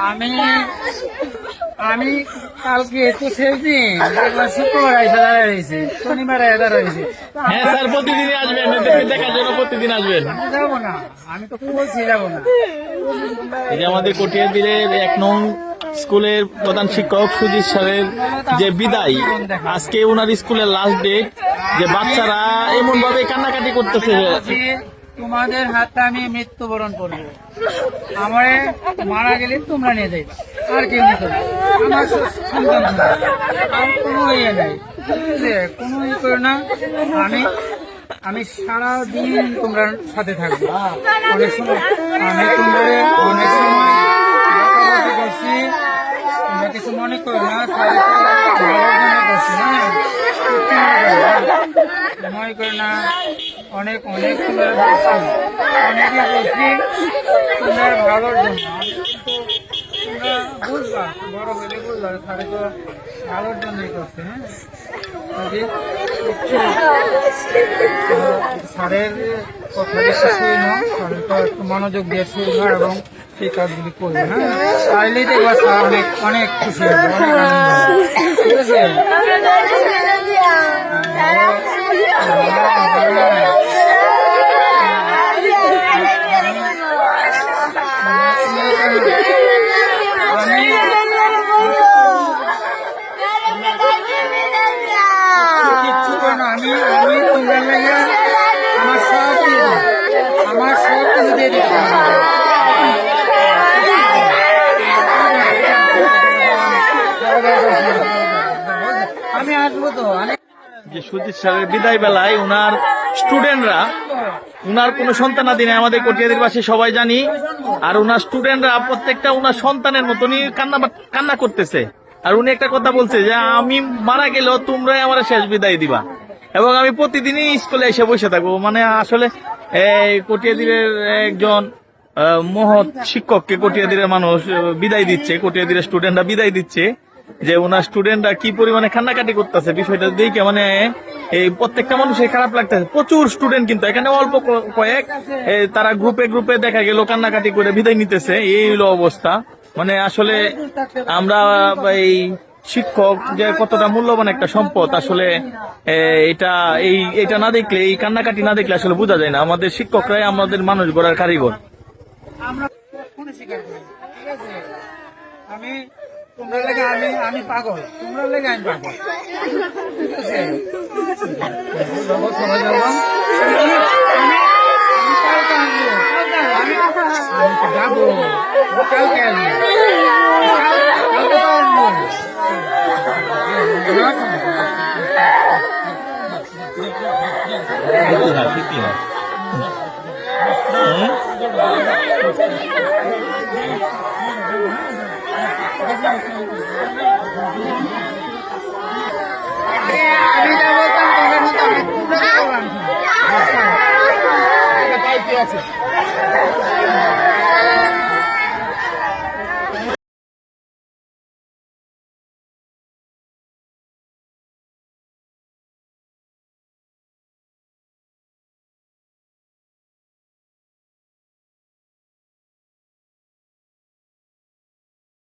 আমি আমি কালকে তো শেষ দিন শুক্রবার এসে দাঁড়িয়েছি, শনিবার এসে দাঁড়িয়েছি। হ্যাঁ স্যার, প্রতিদিনই আসবেন, এদেরকে দেখার জন্য প্রতিদিন আসবেন। যাবো না, আমি তো বলছি যাবো না। এই যে আমাদের কটিয়াদিরের 1 নং স্কুলের প্রধান শিক্ষক সুজিত স্যারের যে বিদায়, আজকে ওনার স্কুলের লাস্ট ডেট, যে বাচ্চারা এমন ভাবে কান্নাকাটি করতেছে। তোমাদের হাতে আমি মৃত্যুবরণ করবো, আমারে মারা গেলে তোমরা নিয়ে যাইবা, আর কেউ নিতে না। আমার সন্তান আর কোনো ইয়ে নাই, কোনো ই করো না। আমি সারা দিন তোমরা সাথে থাকবো। অনেক সময় আমি তোমাদের অনেক সময় বকাবকি করছি, তোমরা কিছু মনে করো না, করছি না, মনে করো না। অনেক অনেক তোমরা বলছি, অনেকে বলছি তোমরা ভালোর জন্য। তোমরা বুঝবা, বড় হলে বুঝবা, তাহলে তো ভালোর জন্যই করছে। হ্যাঁ, স্যারের কথাটা শুই না, স্যারের তো একটু মনোযোগ দিয়ে শুনবা এবং সেই কাজগুলি করবে। হ্যাঁ, তাইলেই দেখবা স্যার অনেক অনেক খুশি হবে, অনেক আনন্দ হবে। ঠিক আছে? আমি তোমরা লাগে আমার সব দিয়ে দেবো, আমার সব কিছু দিয়ে দেবো। আমি আসবো তো। যে সুজিত স্যারের বিদায় বেলায় ওনার স্টুডেন্টরা, উনার কোনো সন্তানাদি নেই, আমাদের কটিয়াদির পাশে সবাই জানি। আর উনার স্টুডেন্টরা প্রত্যেকটা উনার সন্তানের মতনই কান্না করতেছে। আর উনি একটা কথা বলছে যে আমি মারা গেলেও তোমরাই আমার শেষ বিদায় দিবা, এবং আমি প্রতিদিনই স্কুলে এসে বসে থাকবো। মানে আসলে এই কটিয়াদিরের একজন মহৎ শিক্ষককে কটিয়াদিরের মানুষ বিদায় দিচ্ছে, কটিয়াদিরের স্টুডেন্টরা বিদায় দিচ্ছে, যে ওনার স্টুডেন্টরা কি পরিমাণে কান্নাকাটি করতেছে, বিষয়টা দেখে মানে এই প্রত্যেকটা মানুষের খারাপ লাগতেছে। প্রচুর স্টুডেন্ট, কিন্তু এখানে অল্প কয়েক, তারা গ্রুপে গ্রুপে দেখা গেল কান্নাকাটি করে বিদায় নিতেছে। এই হলো অবস্থা। মানে আসলে আমরা এই শিক্ষক যে কতটা মূল্যবান একটা সম্পদ, আসলে এটা না দেখলে, এই কান্নাকাটি না দেখলে আসলে বোঝা যায় না। আমাদের শিক্ষকরাই আমাদের মানুষ গড়ার কারিগর। আমি তোমরা লেগে আমি পাগল, তোমরা লেগে আমি পাগল। ঠিক আছে? সবাই যাবো, যাবো কালকে আছে।